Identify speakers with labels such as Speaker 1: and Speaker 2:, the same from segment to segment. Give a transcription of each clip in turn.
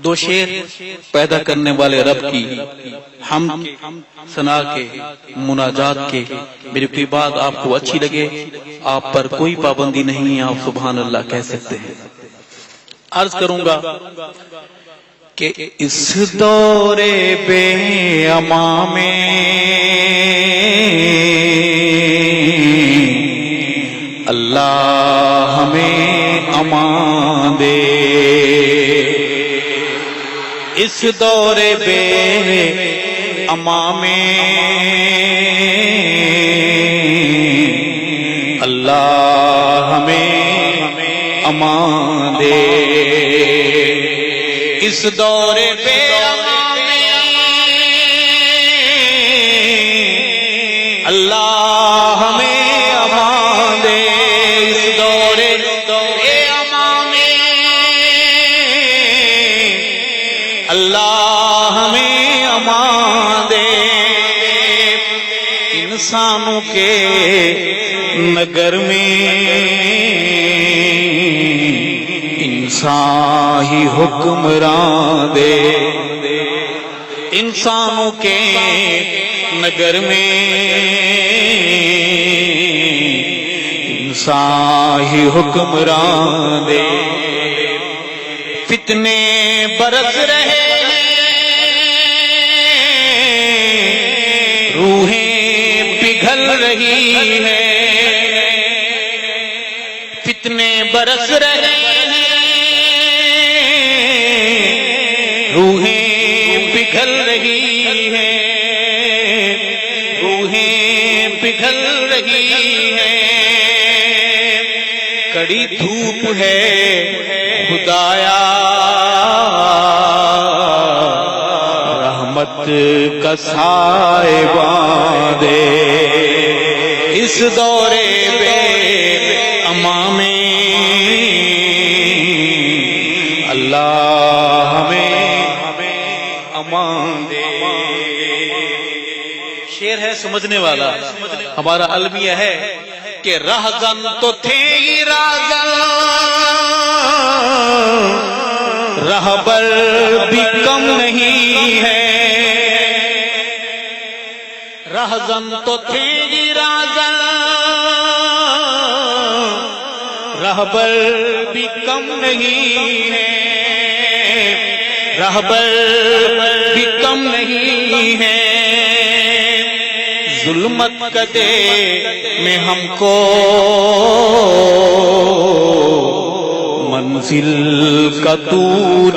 Speaker 1: دو شعر پیدا کرنے والے رب کی حمد ثنا کے مناجات کے، میری کوئی بات آپ کو اچھی لگے، آپ پر کوئی پابندی نہیں ہے، آپ سبحان اللہ کہہ سکتے ہیں۔ عرض کروں گا کہ اس دور بے امان میں اللہ ہمیں امان دے، اس دور بے امان میں اللہ ہمیں امان دے، اس دور بے امان میں اللہ ہمیں امان دے، اس دور بے امان میں اللہ ہمیں امان دے، انسانوں کے نگر میں انسان ہی حکمران دے، انسانوں کے نگر میں انسان ہی حکمران دے، فتنے برس رہے روحیں پگھل رہی ہیں، فتنے برس رہے روحیں پگھل رہی ہیں، روحیں پگھل رہی ہیں، کڑی دھوپ ہے خدایا رحمت کا سائبان دے، اس دور بے امان میں اللہ ہمیں امان دے۔ شعر ہے سمجھنے والا، ہمارا المیہ ہے کہ رہزن تو تھے ہی رازن، رہبر بھی کم نہیں ہے، رہزن تو تھے ہی رازن، رہبر بھی کم نہیں ہے، رہبر بھی کم نہیں ہے، ظلمت قدے میں ہم کو منزل کا تو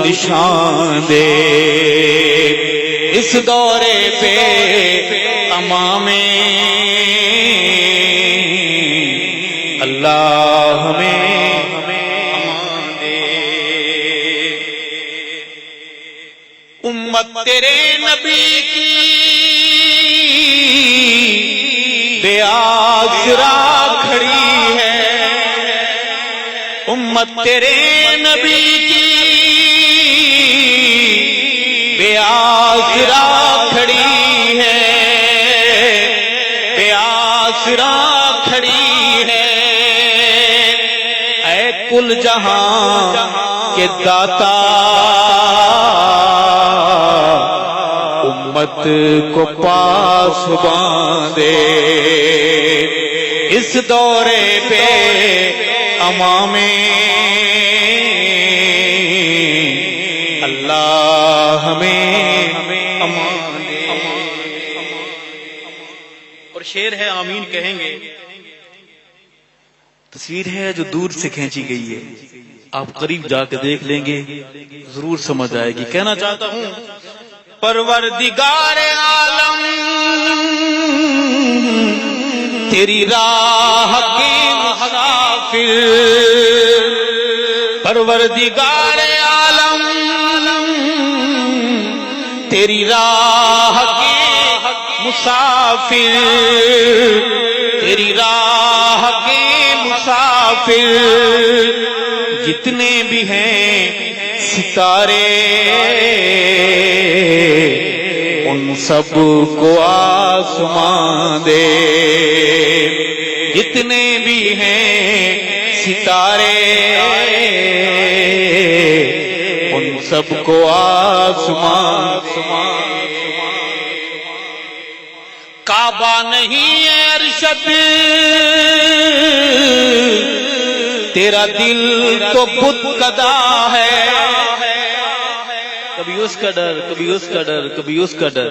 Speaker 1: نشان دے، اس دورے پہ امان میں اللہ ہمیں امان دے، امت تیرے نبی کی بے آسرا کھڑی ہے، امت تیرے نبی کی بے آسرا کھڑی ہے، بے آسرا کھڑی ہے، اے کل جہاں کے داتا امت کو پاس باندھے، اس دورے پہ امان میں اللہ ہمیں امان دے۔ اور شعر ہے آمین کہیں گے، تصویر ہے جو دور سے کھینچی گئی ہے، آپ قریب جا کے دیکھ لیں گے ضرور سمجھ آئے گی۔ کہنا چاہتا ہوں پروردگار عالم تیری راہ کے مسافر، پروردگار عالم تیری راہ کے مسافر، تیری راہ کے مسافر، جتنے بھی ہیں ستارے ان سب کو آسمان دے، جتنے بھی ہیں ستارے ان سب سب کو آسمان کعبہ نہیں ہے ارشد تیرا دل تو بت کدا ہے کبھی اس کا ڈر کبھی اس کا ڈر کبھی اس کا ڈر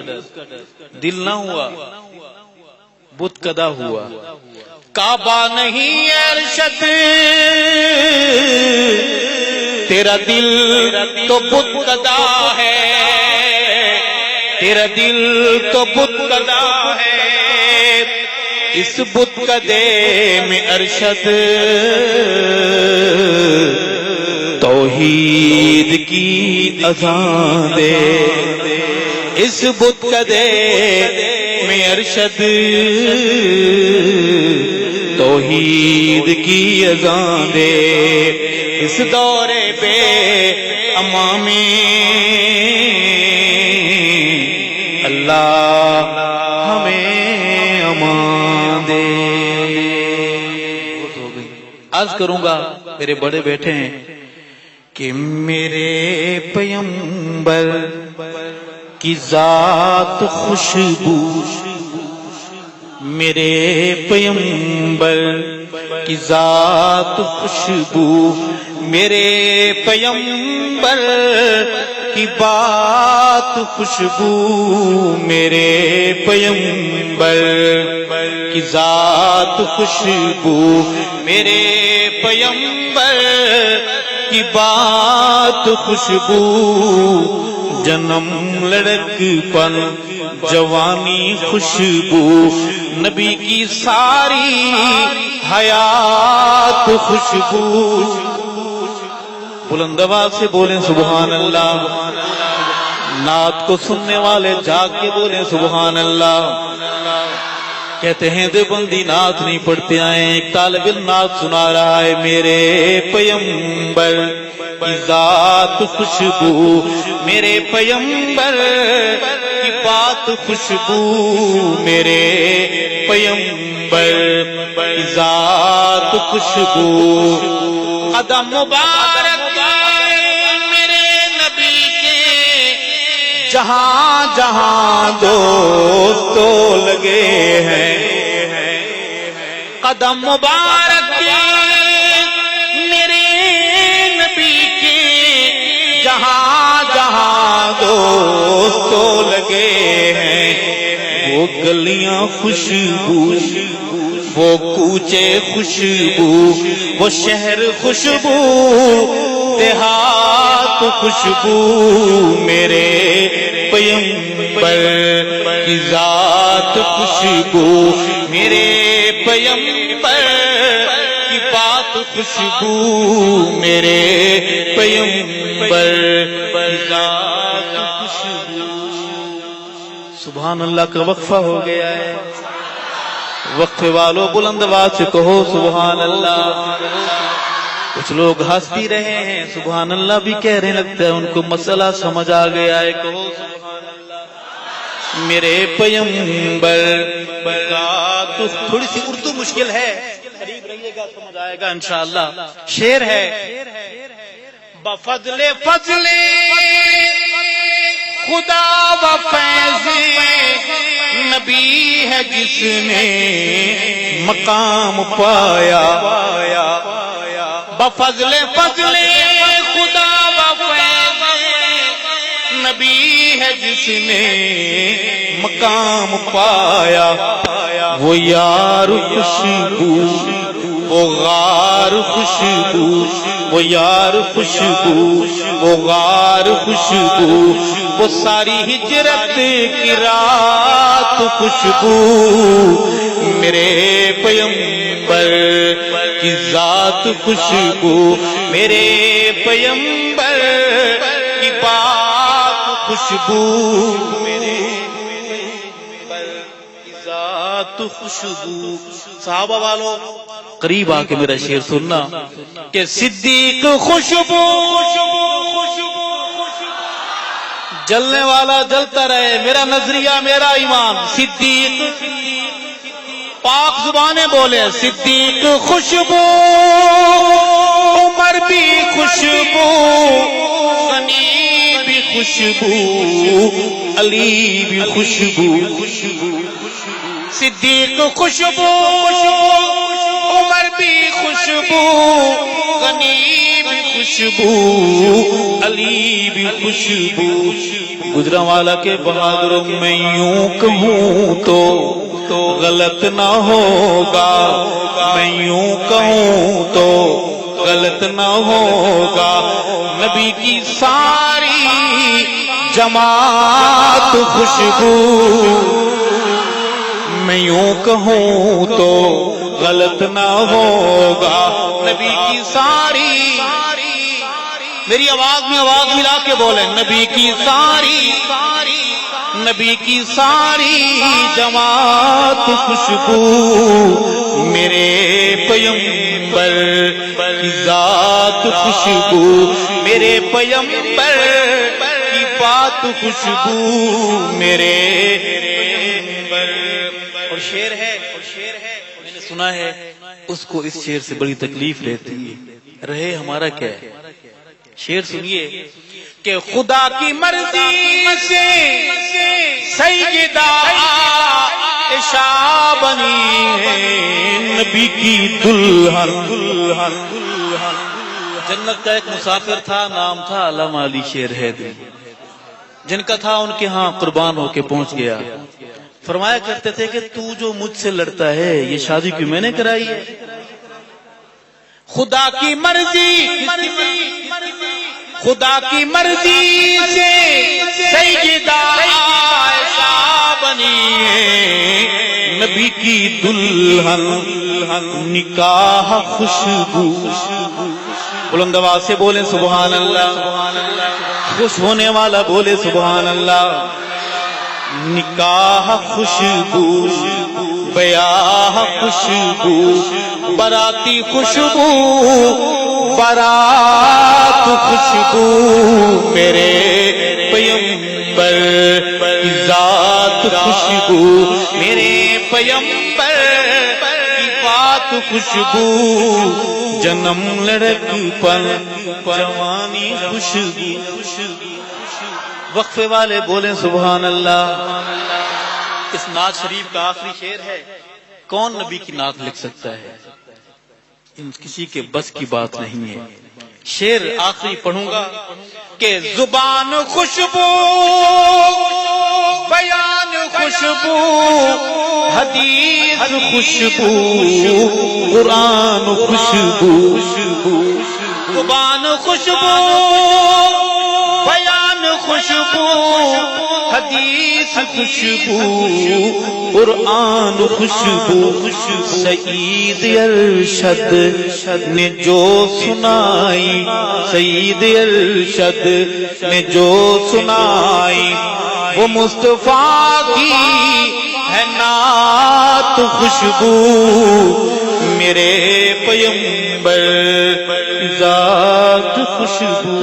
Speaker 1: دل نہ ہوا بت کدا ہوا کعبہ نہیں ہے ارشد تیرا دل تو بت کدا ہے تیرا دل تو بت کدا ہے اس بت کدے میں ارشد توحید کی اذان دے اس بت کدے میں ارشد توحید کی اذان دے اس دورے پہ امام اللہ ہمیں امان دے عرض کروں گا میرے بڑے بیٹھے ہیں کہ میرے پیغمبر کی ذات خوشبو میرے پیغمبر کی ذات خوشبو میرے پیغمبر کی بات خوشبو میرے پیغمبر کی ذات خوشبو میرے پیغمبر کی بات خوشبو جنم لڑک پن جوانی خوشبو نبی کی ساری حیات خوشبو بلند آواز سے بولیں سبحان اللہ نعت کو سننے والے جاگ کے بولیں سبحان اللہ کہتے ہیں دیوبندی نعت نہیں پڑھتے آئے ایک طالب علم نعت سنا رہا ہے میرے پیغمبر کی ذات خوشبو میرے پیغمبر کی بات خوشبو میرے پیغمبر کی ذات خوشبو قدم مبارک میرے نبی کے جہاں جہاں دوستوں لگے ہیں قدم مبارک میرے نبی کے جہاں جہاں دوستوں لگے ہیں وہ گلیاں خوشبو وہ کوچے خوشبو وہ شہر خوشبو دیہات خوشبو میرے پیغمبر کی ذات خوشبو میرے پیغمبر کی بات خوشبو میرے پیغمبر کی ذات خوشبو سبحان اللہ کا وقفہ ہو گیا ہے وقفے والوں بلند آواز سے کہو سبحان اللہ کچھ لوگ ہنس بھی رہے ہیں سبحان اللہ بھی کہہ رہے لگتا ہے ان کو مسئلہ سمجھ آ گیا ہے کہو سبحان اللہ میرے پیغمبر تو تھوڑی سی اردو مشکل ہے قریب رہیے گا سمجھ آئے گا انشاءاللہ شعر ہے بفضل فضل خدا و فیض نبی ہے جس نے مقام پایا بفضل فضل خدا و فیض نبی ہے جس نے مقام پایا وہ یار خوشبو وہ غار خوشبو وہ یار خوشبو وہ غار خوشبو وہ ساری ہجرت کی رات خوشبو میرے پیغمبر کی ذات خوشبو میرے پیغمبر کی بات خوشبو میرے پیغمبر کی ذات خوشبو صحابہ والوں قریب آ کے میرا شعر سننا کہ صدیق خوشبو جلنے والا جلتا رہے میرا نظریہ میرا ایمان صدیق پاک زبانیں بولے صدیق خوشبو عمر بھی خوشبو غنی خوشبو علی بھی خوشبو صدیق خوشبو عمر بھی خوشبو غنی بھی خوشبو علی بھی خوشبو گجرانوالہ کے بہادروں میں یوں کہوں تو غلط نہ ہوگا میں یوں کہوں تو غلط نہ ہوگا نبی کی ساری جماعت خوشبو میں یوں کہوں تو غلط نہ ہوگا نبی کی ساری میری آواز میں آواز ملا کے بولیں نبی کی ساری جماعت خوشبو میرے پیغمبر کی ذات خوشبو میرے پیغمبر کی بات خوشبو میرے پیغمبر اور شعر ہے میں نے سنا ہے اس کو اس شعر سے بڑی تکلیف رہتی ہے رہے ہمارا کیا ہے شعر سنیے کہ خدا کی مرضی سے سیدہ عائشہ بنی ہے نبی کی دلہن جنت کا ایک مسافر تھا نام تھا علامہ علی شیر حیدری جن کا تھا ان کے ہاں قربان ہو کے پہنچ گیا فرمایا کرتے تھے کہ تو جو مجھ سے لڑتا ہے یہ شادی کیوں میں نے کرائی ہے خدا کی مرضی سے سیدہ عائشہ بنی ہے نبی کی دلہن نکاح خوشبو بلند آواز سے بولیں سبحان اللہ خوش ہونے والا بولے سبحان اللہ نکاح خوشبو بیاہ خوشبو براتی خوشبو بارات خوشبو میرے پیغمبر کی ذات خوشبو میرے پیغمبر کی بات خوشبو جنم لڑک پر جوانی خوشبو وقفے والے بولیں سبحان اللہ اس نعت شریف کا آخری شعر ہے کون نبی کی نعت لکھ سکتا ہے کسی کے بس کی بات نہیں ہے شعر آخری پڑھوں گا کہ زبان خوشبو بیان خوشبو حدیث خوشبو قرآن خوشبو زبان خوشبو بیان خوشبو حدیث خوشبو قرآن خوشبو سعید ارشد نے جو سنائی سعید ارشد نے جو سنائی وہ مصطفیٰ کی ہے نعت خوشبو میرے پیغمبر ذات خوشبو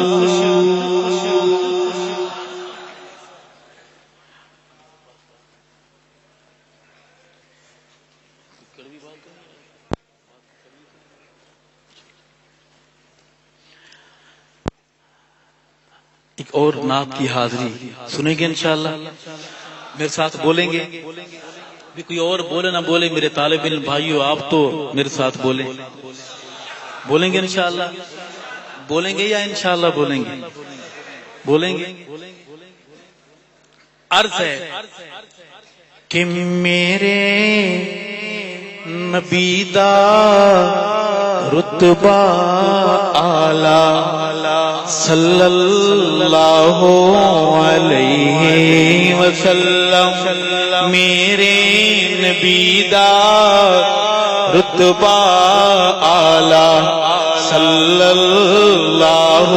Speaker 1: ایک اور نعت کی حاضری سنیں گے انشاءاللہ میرے ساتھ بولیں گے بھی کوئی اور بولے نہ بولے میرے طالب علم بھائیو آپ تو میرے ساتھ بولیں گے انشاءاللہ بولیں گے یا انشاءاللہ بولیں گے عرض ہے کہ میرے نبی دا رتبہ اعلیٰ صلی اللہ علیہ وسلم میرے نبی دا رتبہ اعلیٰ صلی اللہ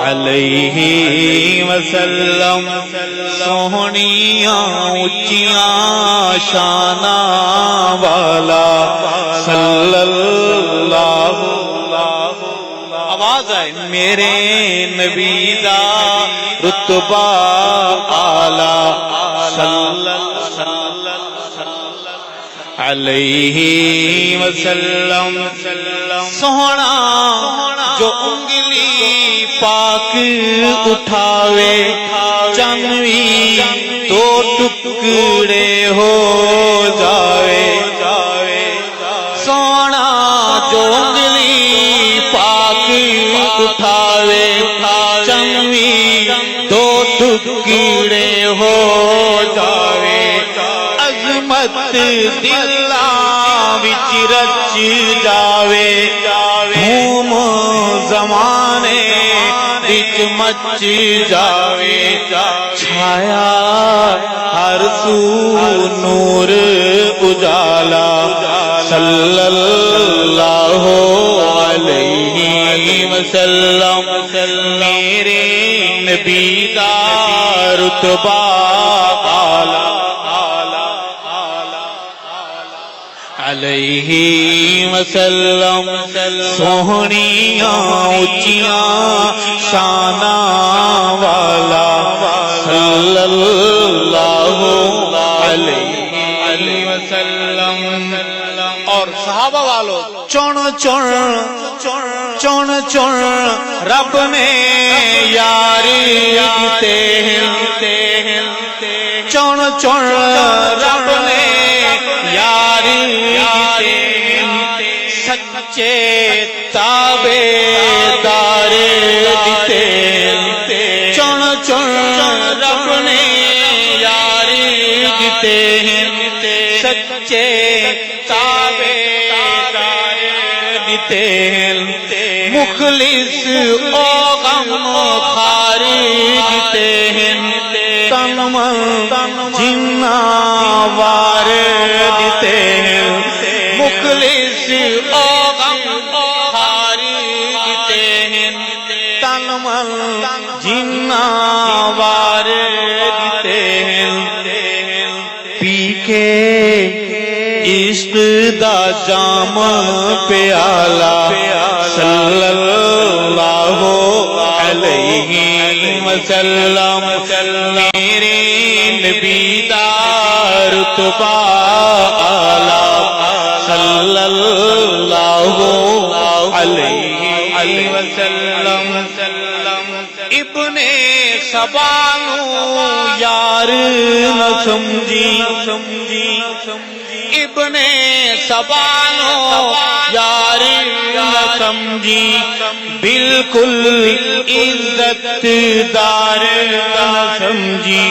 Speaker 1: علیہ وسلم سونیاں اونچیاں شاناں والا صلی اللہ آواز آئے میرے نبی دا رتبہ اعلیٰ صلی علیہ وسلم سونا جو انگلی پاک اٹھاوے چنوی تو ٹکڑے ہو جاوے سونا جو انگلی پاک اٹھاوے چنوی تو ٹکڑے ہو جاوے عظمت دلہ وچ رچ جاوے دھوم زمانے وچ مچ جاوے چھایا ہر سو نور اجالا صلی اللہ علیہ وسلم میرے نبی دا رتبہ اعلیٰ علیہ وسلم سوہنیاں اچیاں شانہ والا صلی اللہ علیہ وسلم اور صحابہ والوں چون رب نے یار دیتے ہیں چون رب نے یار سچے تابے دار دیتے چون رب نے یار دیتے ہیں سچے تابے دار دیتے ہیں مخلص او غم خار دیتے ہیں تن من جنہ وار دیتے ہیں مخلص او غم خار دیتے ہیں تن من جنہ وار دیتے ہیں پی کے عشق دا جام پیالہ صلی اللہ علیہ وسلم میرے نبی دا رتبہ اعلیٰ صلی اللہ علیہ وسلم ابن سبانو یار نہ سمجھی ابن سبانو یار نہ سمجھی بالکل عزت دار نہ سمجھی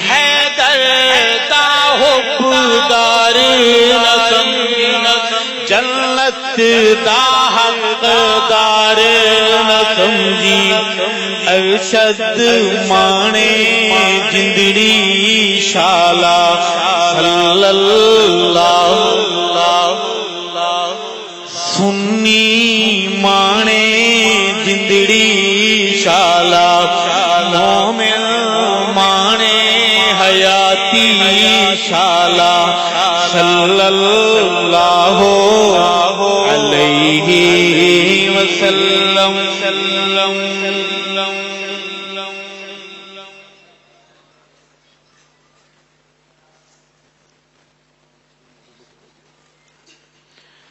Speaker 1: حیدر دا حبدار نہ سمجھی جنت دا حقدار نہ سمجھی ارشد مانے جندڑی شالا صلی اللہ سنی مانے جندڑی شالا مومن مانے حیاتی شالا صلی اللہ علیہ وسلم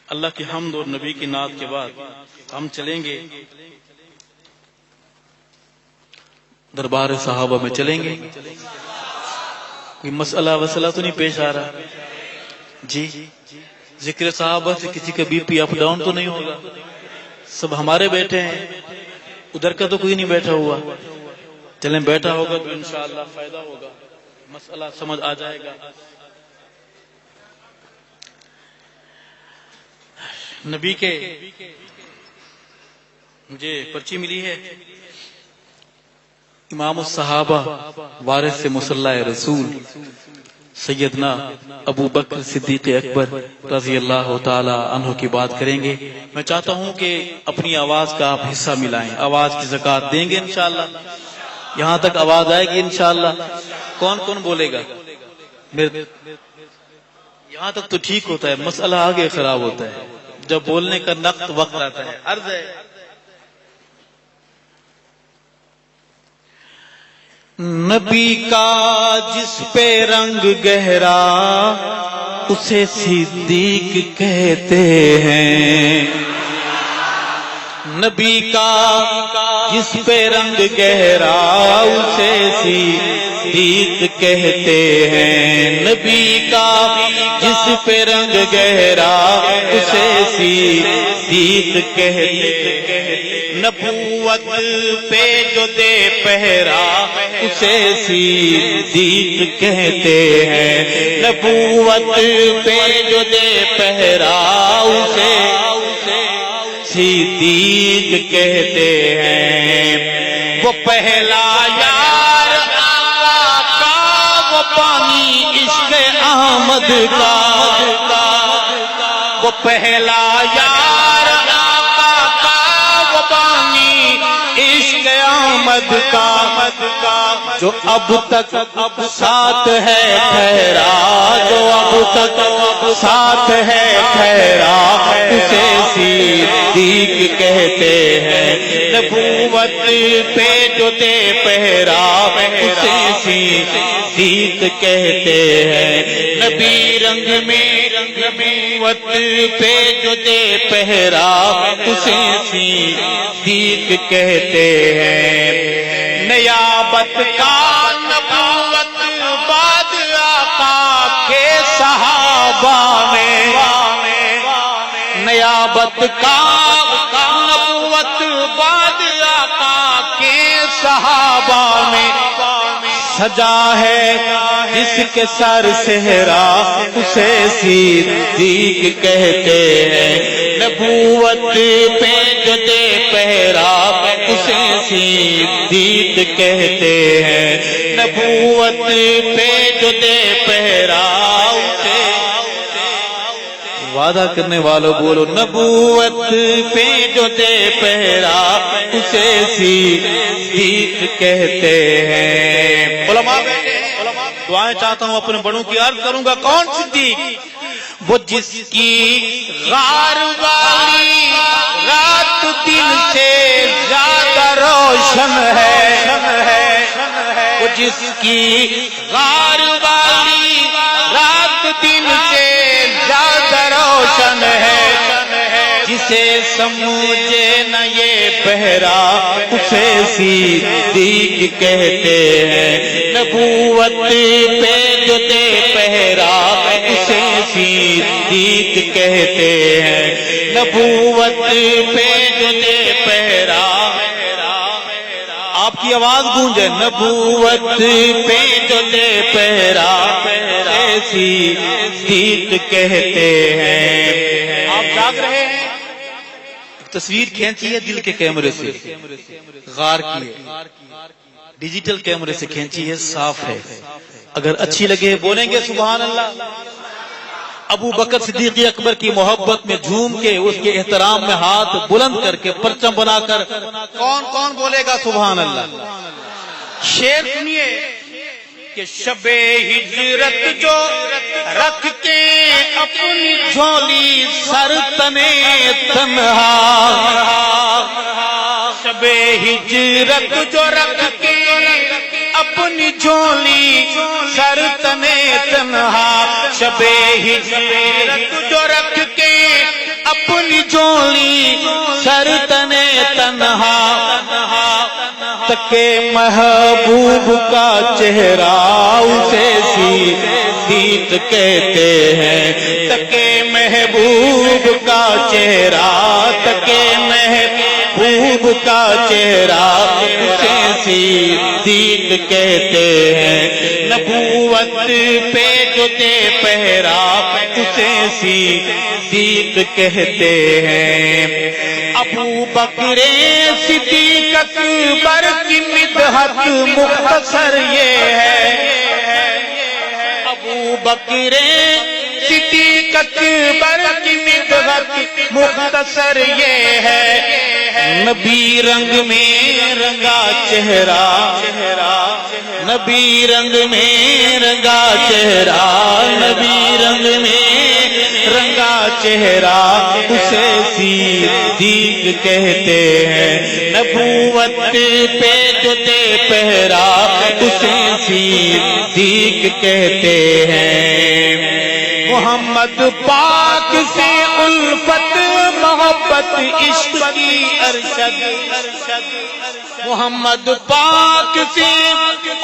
Speaker 1: اللہ کی حمد اور نبی کی نعت کے بعد ہم چلیں گے دربار صحابہ میں چلیں گے. کوئی مسئلہ وسئلہ تو نہیں پیش آ رہا جی؟ ذکر صحابہ سے کسی کا بی پی اپ ڈاؤن تو نہیں ہوگا؟ سب ہمارے بیٹھے ہیں، ادھر کا تو کوئی نہیں بیٹھا ہوا. چلیں بیٹھا ہوگا تو انشاءاللہ فائدہ ہوگا، مسئلہ سمجھ آ جائے گا. نبی کے مجھے پرچی ملی ہے، امام الصحابہ وارث مصلی رسول سیدنا ابو بکر صدیق اکبر رضی اللہ تعالی عنہ کی بات کریں گے. میں چاہتا ہوں کہ اپنی آواز کا آپ حصہ ملائیں، آواز کی زکوٰۃ دیں گے انشاءاللہ. یہاں تک آواز آئے گی انشاءاللہ. کون کون بولے گا؟ یہاں تک تو ٹھیک ہوتا ہے، مسئلہ آگے خراب ہوتا ہے جب بولنے کا نقد وقت آتا ہے. عرض ہے نبی کا جس پہ رنگ گہرا اسے صدیق کہتے ہیں، نبی کا جس پہ رنگ گہرا اسے صدیق کہتے ہیں، نبی کا جس پہ رنگ گہرا اسے صدیق کہتے ہیں، نبوت پہ جو دے پہرا اسے صدیق کہتے ہیں، نبوت پہ جو دے پہرا اسے صدیق کہتے ہیں۔ وہ پہلا یار آقا کا، وہ پانی عشق احمد کا، وہ پہلا یار آقا کا، وہ پانی عشق احمد کا، جو اب تک ساتھ ہے ٹھہرا، جو اب تک ساتھ ہے ٹھہرا اسے صدیق کہتے ہیں، نبوت پہ جو دے پہرا اسے صدیق کہتے ہیں، نبی رنگ میں نبوت پہ جو دے پہرا اسے صدیق کہتے ہیں۔ نیابت کا نبوت بعد آقا کے صحابہ میں، نیابت کا نبوت بعد آقا کے صحابہ میں، سجا ہے جس کے سر صحرا اسے صدیق کہتے ہیں، نبوت پہ جو دے پہرا اسے صدیق کہتے ہیں، نبوت پہ جو دے پہرا اسے، وعدہ کرنے والوں بولو، نبوت پہ جو دے پہرا اسے صدیق کہتے ہیں۔ علماء دعائیں چاہتا ہوں اپنے بڑوں کی عرض کروں گا، کون صدیق؟ وہ جس کی غار والی رات دن سے زیادہ روشن ہے، وہ جس کی غار والی رات دن سے زیادہ روشن ہے، جسے سمجھے نہ یہ پہرا اسے صدیق کہتے ہیں، نبوت پہ جو دے پہرا اسے صدیق کہتے ہیں، نبوت پہ جو دے پہرا، آپ کی آواز گونجے، نبوت پہ جو دے پہرا اسے صدیق کہتے ہیں۔ آپ جاگ رہے ہیں، تصویر کھینچی ہے دل کے کیمرے سے، غار کی ہے، ڈیجیٹل کیمرے سے کھینچی ہے، صاف ہے، اگر اچھی لگے بولیں گے سبحان اللہ۔ ابو بکر صدیق اکبر کی محبت میں جھوم کے، اس کے احترام میں ہاتھ بلند کر کے، پرچم بنا کر، کون کون بولے گا سبحان اللہ؟ شعر سنیے کہ شب ہجرت جو رکھ کے اپنی جھولی سر تنے تنہا، شب ہجرت جو رکھ کے اپنی جھولی سر تنے تنہا، شب ہجرت جو رکھ کے اپنی جھولی سر تنے تنہا، تکے محبوب کا چہرہ اسے صدیق کہتے ہیں، تکے محبوب کا چہرہ، تکے محبوب کا چہرہ اسے صدیق کہتے ہیں، نبوت پہ جو دے پہرا اسے صدیق کہتے ہیں۔ ابو بکر صدیق اکبر کی مدحت مختصر یہ ہے، ابو بکر صدیق اکبر کی مدحت مختصر یہ ہے، نبی رنگ میں رنگا چہرہ، نبی رنگ میں رنگا چہرہ، نبی رنگ میں رنگا چہرہ اسے صدیق کہتے ہیں، نبوت پہ جو دے پہرا اسے صدیق کہتے ہیں۔ محمد پاک سے الفت
Speaker 2: محبت عشق کی ارشد، محمد پاک سے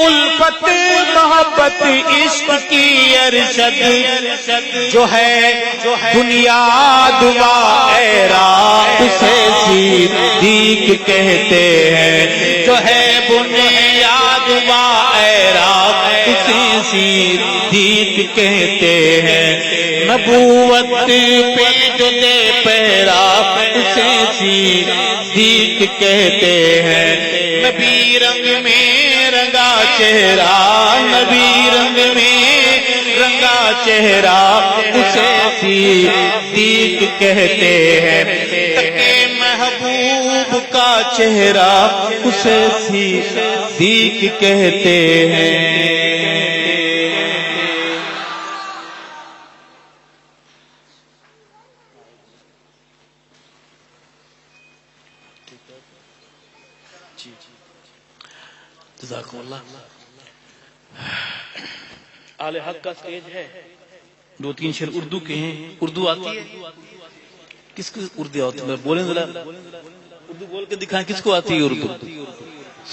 Speaker 2: الفت محبت عشق کی ارشد، جو ہے بنیاد و عراق اسے صدیق کہتے ہیں، جو ہے بنیاد و عراق اسے صدیق کہتے ہیں، نبوت پہ جو دے پیرا اسے صدیق کہتے ہیں، نبی رنگ میں رنگا چہرہ، نبی رنگ میں رنگا چہرہ اسے صدیق کہتے ہیں، تکے محبوب کا چہرہ اسے صدیق کہتے ہیں۔
Speaker 1: جزاکم اللہ۔ آل حق کا سٹیج ہے، دو تین شعر اردو کے ہیں، اردو آتی ہے؟ کس کو اردو آتی ہے؟ بولیں ذرا، اردو بول کے دکھائیں کس کو آتی ہے اردو؟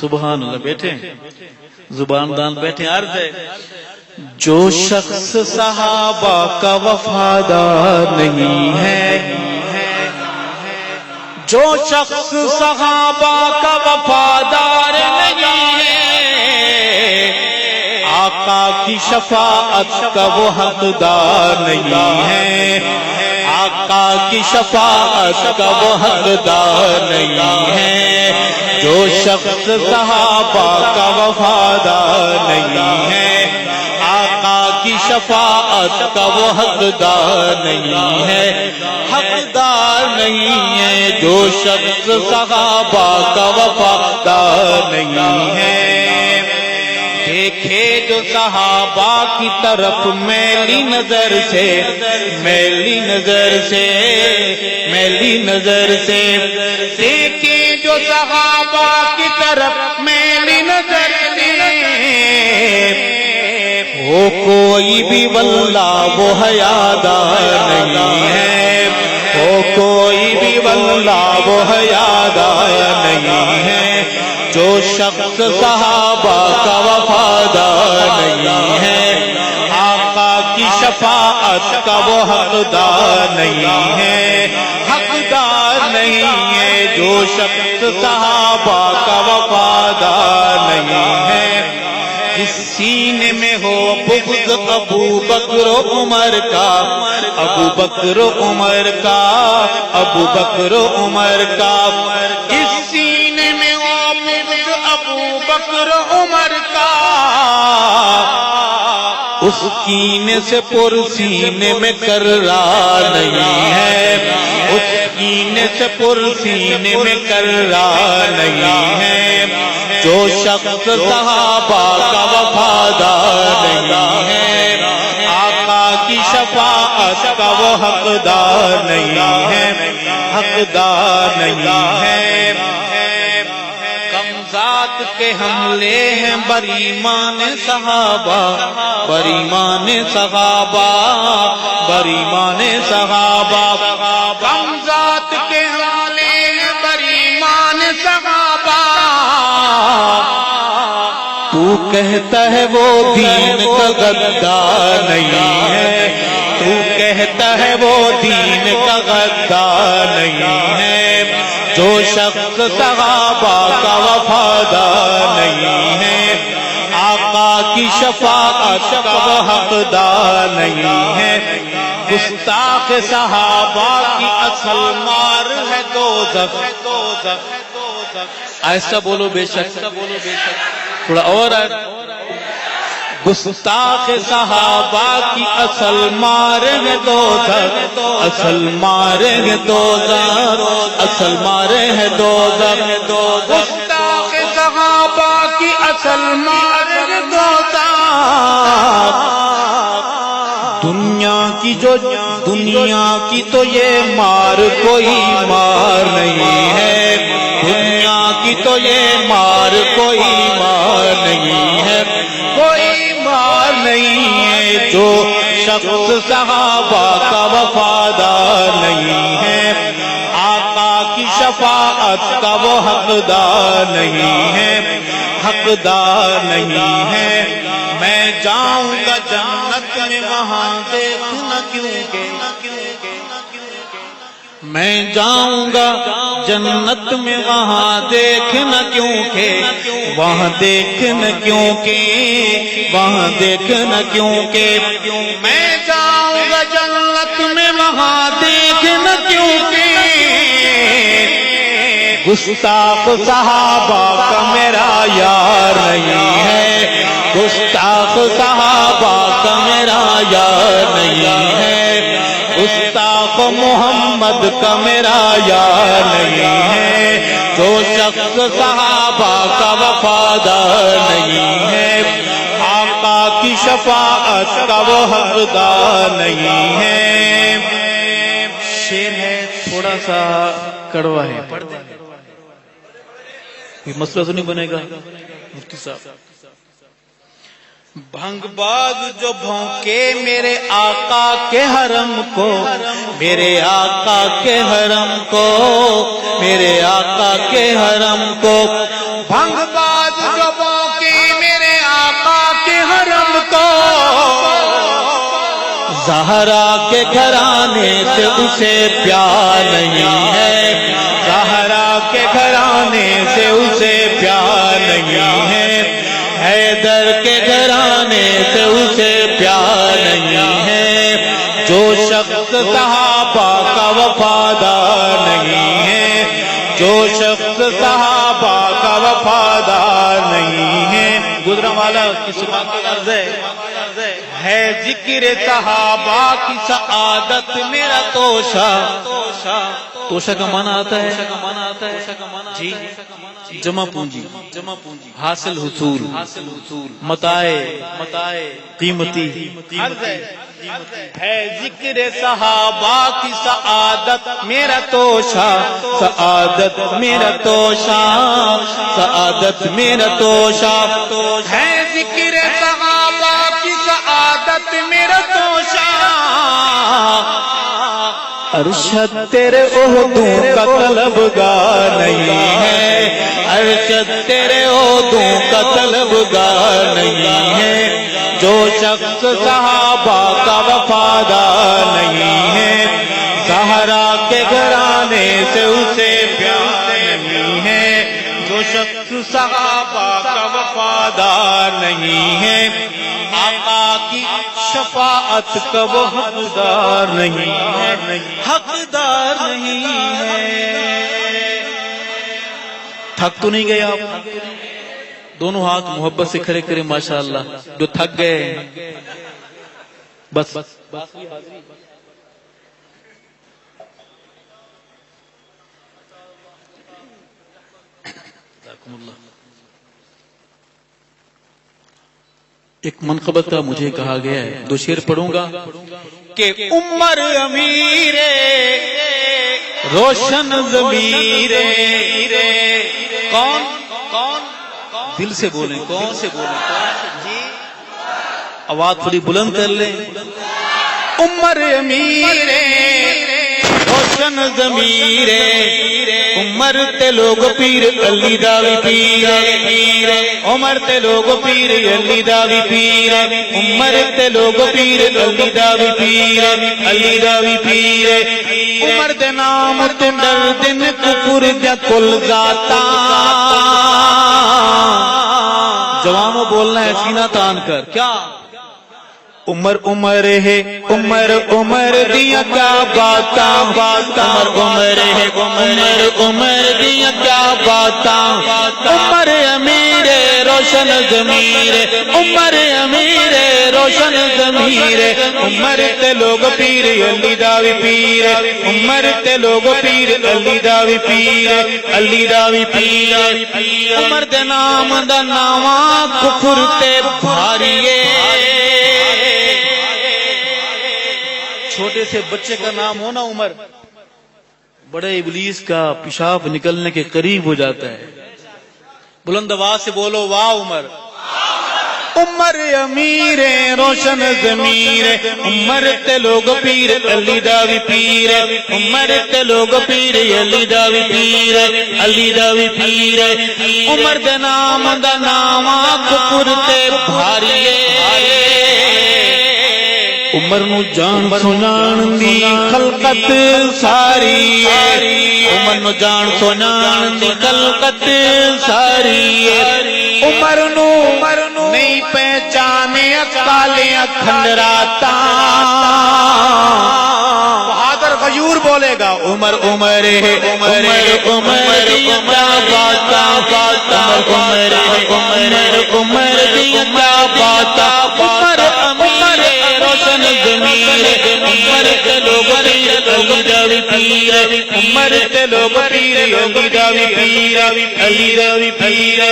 Speaker 1: سبحان اللہ، بیٹھے زبان دان بیٹھے۔ عرض ہے جو شخص صحابہ کا وفادار نہیں ہے، جو شخص صحابہ کا وفادار نہیں ہے، آقا کی شفاعت کا وہ حقدار نہیں ہے، آقا کی شفاعت کا وہ حقدار نہیں ہے، جو شخص صحابہ کا وفادار نہیں ہے، آقا کی شفاعت کا وہ حقدار نہیں ہے، حقدار نہیں ہے، جو شخص صحابہ کا وفادار نہیں ہے۔ دیکھے جو صحابہ کی طرف میلی نظر سے، میلی نظر سے، میلی نظر سے، دیکھے جو صحابہ کی طرف میلی نظر سے، وہ کوئی بھی واللہ وہ حیادار نہیں ہے، وہ کوئی بھی واللہ وہ حیادار نہیں ہے، جو شخص صحابہ کا وفادار نہیں ہے، آقا کی شفاعت کا وہ حقدار نہیں ہے، حقدار نہیں ہے، جو شخص صحابہ کا وفادار نہیں ہے۔ جس سینے میں ہو بغض ابو بکر و عمر کا، ابو بکر و عمر کا، ابو بکر و عمر کا، جس سینے میں ہو بغض ابو بکر و عمر کا، اس کینے سے پر سینے میں کرار نہیں ہے، اس کینے سے پر سینے میں کرار نہیں ہے، جو شخص صحابہ کا وفادار نہیں ہے، آقا کی شفاعت کا وہ حقدار نہیں ہے، حقدار نہیں ہے۔ کم ذات کے حملے ہیں بریمان صحابہ، بریمان صحابہ، بریمان صحابہ، کم ذات کے حملے ہیں بریمان صحابہ، تو کہتا ہے وہ دین کا غدار نہیں ہے، تو کہتا ہے وہ دین کا غدار نہیں ہے، جو شخص صحابہ کا وفادار نہیں ہے، آقا کی شفاعت کا وہ حقدار نہیں ہے، گستاخ صحابہ کی اصل مار ہے دوزخ، ایسا بولو بے شک، تھوڑا اور ہے، گستاخ صحابہ کی اصل مار ہے دوزخ، اصل مار ہے دوزخ، اصل مار ہے دوزخ، گستاخ صحابہ کی اصل مار ہے دوزخ۔ دنیا کی تو یہ مار کوئی مار نہیں ہے، دنیا کی تو یہ مار کوئی مار نہیں ہے، کوئی مار نہیں ہے، جو شخص صحابہ کا وفادار نہیں ہے،
Speaker 2: شفاعت کا وہ حقدار نہیں ہے، حقدار نہیں ہے۔ میں جاؤں گا جنت میں وہاں دیکھنا کیوں کہ میں جاؤں گا جنت میں وہاں دیکھنا کیوں کہ وہاں دیکھنا کیوں کہ وہاں دیکھنا کیوں کہ میں جاؤں گا جنت میں وہاں دیکھنا کیوں کہ گستاخ صحابہ کا میرا یار نہیں ہے، گستاخ صحابہ کا میرا یار نہیں ہے، گستاخ محمد کا میرا یار نہیں ہے، جو شخص صحابہ کا وفادار نہیں ہے، آقا کی شفاعت کا وہ حقدار نہیں ہے۔ شعر ہے تھوڑا سا کڑوا ہے، پڑھ دیں یہ مسئلہ تو نہیں بنے گا مفتی صاحب۔ بھنگ باز جو بھونکے میرے آقا کے حرم کو، میرے آقا کے حرم کو، میرے آقا کے حرم کو، بھنگ باز جو بھونکے میرے آقا کے حرم کو، زہرا کے گھرانے سے اسے پیار نہیں ہے، زہرا کے گھرانے سے اسے پیار نہیں ہے، حیدر کے گھرانے سے اسے پیار نہیں ہے، جو شخص صحابہ کا وفادار نہیں ہے، جو شخص صحابہ کا وفادار نہیں ہے۔ گزرا والا کس بات کا عرض ہے ذکر صحابہ کی سعادت میرا توشہ، توشہ کا معنی آتا ہے جی جمع پونجی، حاصل حصول، متائے قیمتی، ہے ذکر صحابہ کی سعادت میرا توشہ، سعادت میرا توشہ، سعادت میرا توشہ، ہے ذکر صحابہ کی سعادت میرا توشہ، ارشد تیرے عہدوں کا طلبگار نہیں ہے، ارشد تیرے عہدوں کا طلبگار نہیں ہے، جو شخص صحابہ کا وفادار نہیں ہے، زہرا کے گھرانے سے اسے پیار نہیں ہے، جو شخص صحابہ کا وفادار نہیں ہے، آقا کی شفاعت کا وہ حقدار نہیں ہے، حقدار نہیں ہے۔ تھک تو نہیں گئے آپ؟ دونوں ہاتھ محبت سے کھڑے کریں ماشاءاللہ، جو تھک گئے بس ایک منقبت کا مجھے کہا گیا ہے، دو شعر پڑھوں گا کہ عمر امیر روشن ضمیر، کون دل سے بولیں، کون سے بولیں، آواز تھوڑی بلند کر لیں، عمر امیر روشن ضمیر، عمر تے لوگ پیر علی داوی پیر، عمر تے لوگ پیر علی داوی پیر، عمر تے لوگ پیر علی داوی پیر، علی داوی پیر، عمر دے نام تے ڈر دن کفر دا کل ذاتا، جوانوں بولنا ہے سینہ تان کر، کیا عمر عمر ہے، عمر عمر دیا کیا باتاں، عمر عمر ہے، عمر عمر دیا کیا باتاں، عمر امیر روشن ضمیر، عمر امیر روشن ضمیر، عمر تے لوگ پیر علی داوی پیر، عمر تے لوگ پیر علی داوی پیر، علی داوی پیر، عمر دے نام دا ناواں کفر تے بھاریے، چھوٹے سے بچے کا نام ہونا عمر بڑے ابلیس کا پیشاب نکلنے کے قریب ہو جاتا ہے، بلند آواز سے بولو واہ عمر، عمر امیر روشن ضمیر عمر تے لوگ پیر علی دا وی پیر عمر تے لوگ پیر علی دا وی پیر علی دا وی پیر عمر دے نام دا نام کفر تے بھاری عمر نو جان سنان دی خلقت ساری عمر نو جان سنان دی خلقت ساری عمر نو نہیں پہچانے کالیاں کھنڈراتا بہادر غیور بولے گا عمر عمر عمر عمر دیا باتا عمر عمر عمر دیا باتا عمر امیر روشن ضمیر عمر تے لوگ پیر علی دا وی پیر عمر تے لوگ پیر علی دا وی پیر علی دا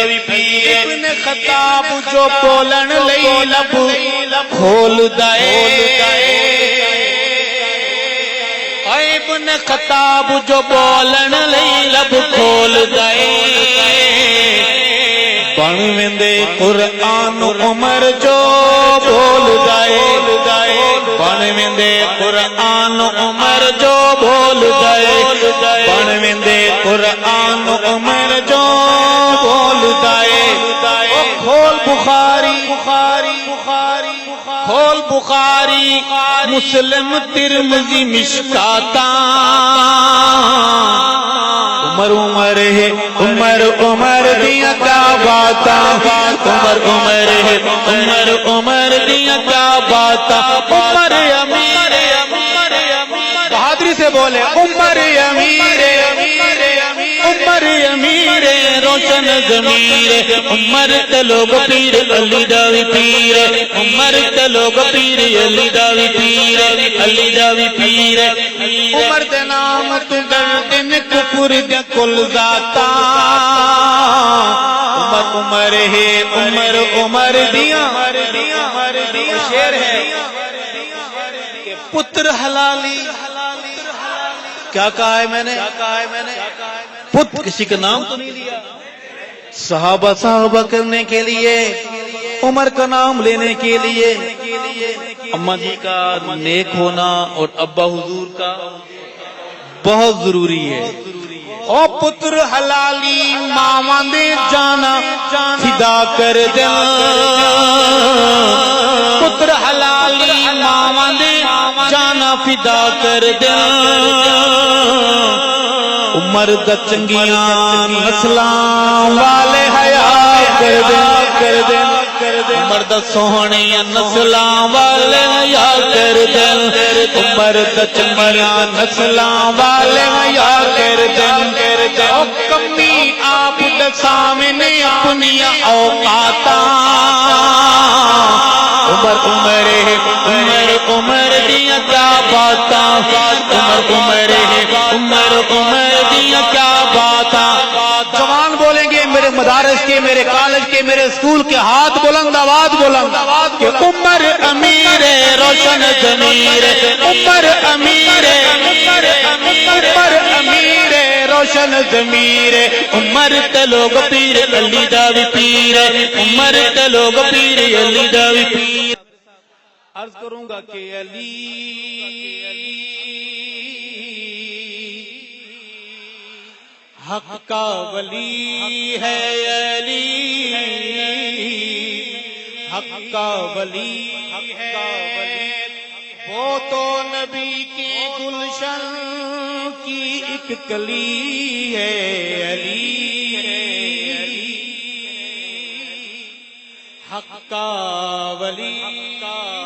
Speaker 2: وی پیر ابن خطاب جو بولن لئی لب کھول دائے ابن خطاب جو بولن لئی لب کھول دائے بن ویندے قرآن عمر جو بول دائے بن ویندے قرآن عمر جو بول دائے بن ویندے قرآن عمر جو بول دائے کھول بخاری کھول بخاری مسلم ترمذی مشکاتا عمر عمر ہے عمر عمر دیا کیا باتا عمر عمر ہے عمر عمر دیا کیا باتا عمر امیر بہادری سے بولے عمر امیر عمر امیر روشن ضمیر عمر تے لوگ پیر علی دا وی پیر عمر تے لوگ پیر علی دا وی پیر علی دا وی پیر عمر دے نام تو دن کفر دے کل ذاتا عمر عمر ہے عمر عمر دیا شعر ہے کہ پتر حلالی کیا کہا ہے میں نے پت کسی کا نام تو نہیں لیا صحابہ کرنے کے لیے عمر کا نام لینے کے لیے اماں جی کا نیک ہونا اور ابا حضور کا بہت ضروری ہے او پتر حلالی ماواں دے جانا فدا کر دے پتر حلالی ماواں دے جانا فدا کر دے عمر دا چنگیاں نسلاں والے حیا کر دے عمر دا سوہنیاں نسلاں والے حیا کر دے عمر دا چنگیاں نسلاں والے حیا کر دے او کمی آپ دے سامنے اپنی اوقاتاں عمر عمر عمر عمر دیا کیا باتاں عمر عمر عمر عمر دیا کیا باتاں جوان بولیں گے میرے مدارس کے میرے کالج کے میرے اسکول کے ہاتھ بلند آواز بلند کہ عمر امیر روشن ضمیر عمر امیر عمر امیر روشن ضمیر عمر تے لوگ پیر علی دا وی پیر عمر تے لوگ پیر علی دا وی پیر عرض کروں گا کہ علی حق کا ولی ہے علی حق کا ولی ہے وہ تو نبی کے گلشن کی ایک کلی ہے علی حق کا ولی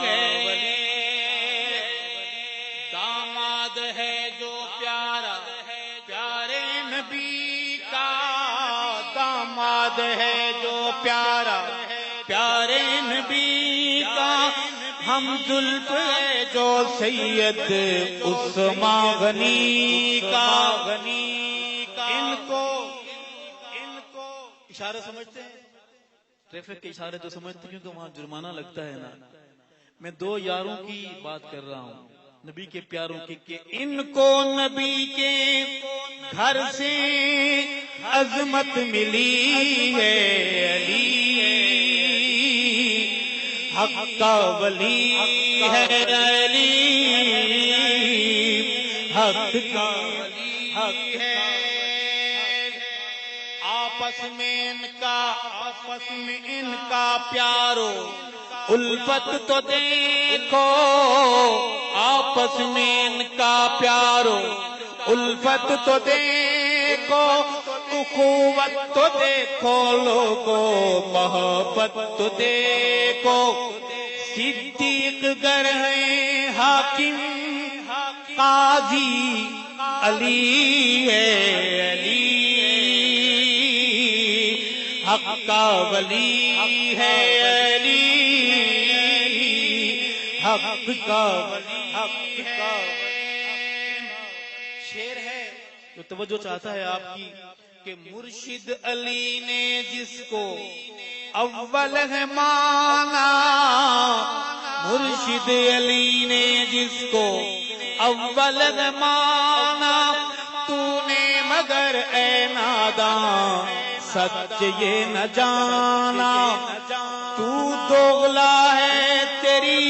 Speaker 2: ہے داماد ہے جو پیارا پیارے نبی کا داماد ہے جو پیارا پیارے نبی کا ہم زلف ہے جو سید عثمان غنی کا ان کو اشارہ سمجھتے ہیں ٹریفک کے اشارے تو سمجھتے کیونکہ وہاں جرمانہ لگتا ہے نا میں دو یاروں کی بات کر رہا ہوں نبی کے پیاروں کی کہ ان کو نبی کے گھر سے عظمت ملی ہے علی حق کا ولی ہے علی، حق کا ولی ہے۔ آپس میں ان کا پیارو الفت تو دیکھو، آپس میں ان کا پیارو الفت تو دیکھو، اخوت تو دیکھو لوگو، محبت تو دیکھو۔ صدیق گر ہیں حاکم قاضی علی ہے علی، حق کا ولی ہے علی، حق کا ولی ہے۔ شعر ہے جو توجہ چاہتا ہے آپ کی کہ مرشد علی نے جس کو اول ہے مانا، مرشد علی نے جس کو اول ہے مانا، تو نے مگر اے ناداں سچ یہ نہ جانا، تو دوغلا ہے تیری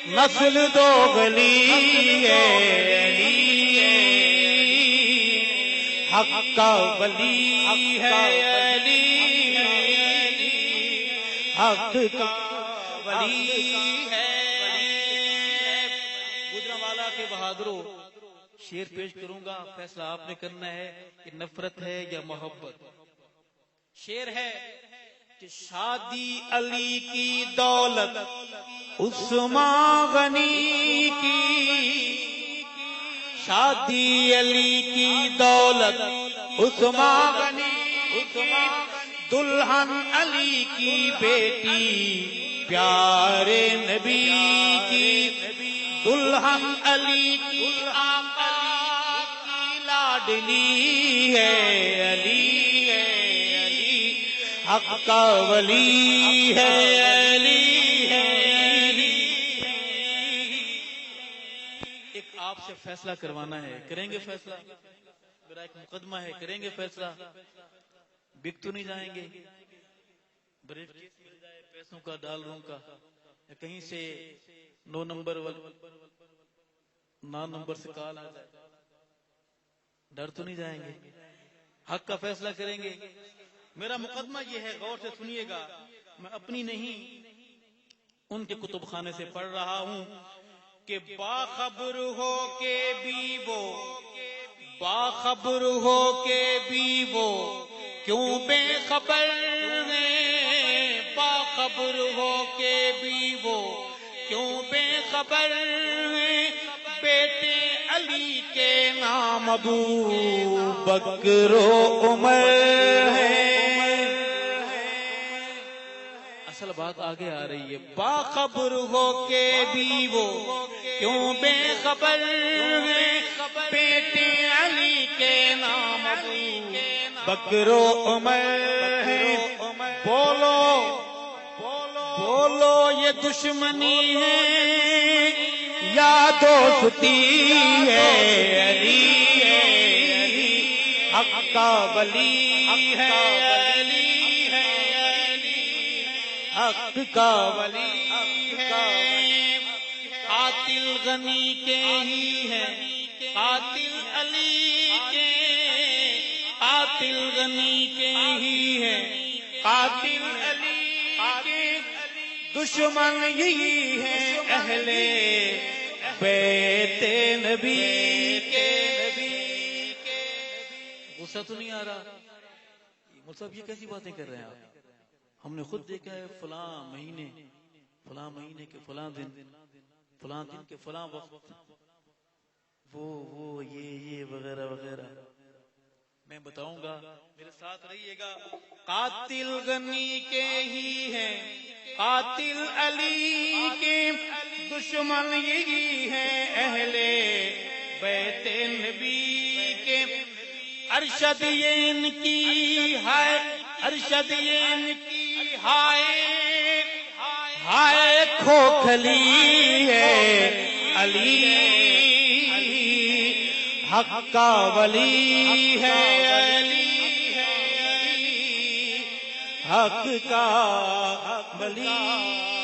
Speaker 2: نسل دوغلی ہے علی، حق کا ولی ہے علی، حق کا ولی ہے۔ گجرانوالہ کے بہادروں، شعر پیش کروں گا، فیصلہ آپ نے کرنا ہے کہ نفرت ہے یا محبت۔ شعر ہے کہ شادی علی کی دولت عثمان غنی کی، شادی علی کی دولت عثمان غنی کی، دلہن علی کی بیٹی پیارے نبی کی، دلہن علی کی آقا کی لاڈلی ہے علی ہے علی، حق کا ولی ہے علی ہے علی۔ ایک آپ سے فیصلہ کروانا ہے، کریں گے فیصلہ؟ میرا ایک مقدمہ ہے، کریں گے فیصلہ؟ بک تو نہیں جائیں گے؟ بریف کیس مل جائے پیسوں کا، ڈالروں کا، یا کہیں سے 9 نمبر سے کال آ جائے، ڈر تو نہیں جائیں گے؟ حق کا فیصلہ کریں گے۔ میرا مقدمہ یہ ہے، غور سے سنیے گا، میں اپنی نہیں ان کے کتب خانے سے پڑھ رہا ہوں کہ باخبر ہو کے بھی وہ، باخبر ہو کے بھی وہ کیوں بے خبر ہیں، باخبر ہو کے بھی وہ کیوں بے خبر ہیں، بیٹے علی کے نام ابو بکر و عمر ہے۔ اصل بات آگے آ رہی ہے، باخبر ہو کے بھی وہ کیوں بے خبر ہیں، بیٹے علی کے نام ابو بکر و عمر ہے۔ بولو بولو یہ دشمنی ہے یا دوستی ہے علی ہے، حق کا ولی ہے علی ہے علی، حق کا ولی ہے۔ قاتل غنی کے ہی ہے، قاتل علی کے، قاتل غنی کے ہی ہے، قاتل علی کے، دشمن یہی ہے اہل بیت نبی کے۔ غصہ تو نہیں آ رہا؟ مصطفیٰ یہ کیسی باتیں کر رہے ہیں آپ؟ ہم نے خود دیکھا ہے فلاں مہینے کے فلاں دن کے فلاں وقت وہ یہ وغیرہ وغیرہ، میں بتاؤں گا، میرے ساتھ رہیے گا۔ قاتل غنی کے ہی ہے، قاتل علی کے، دشمن یہی ہے اہل بیت نبی کے۔ ارشد یہ ان کی ہے، ارشد یہ ان کی ہائے، ہائے کھوکھلی ہے علی، حق کا ولی ہے علی ہے، حق کا ولی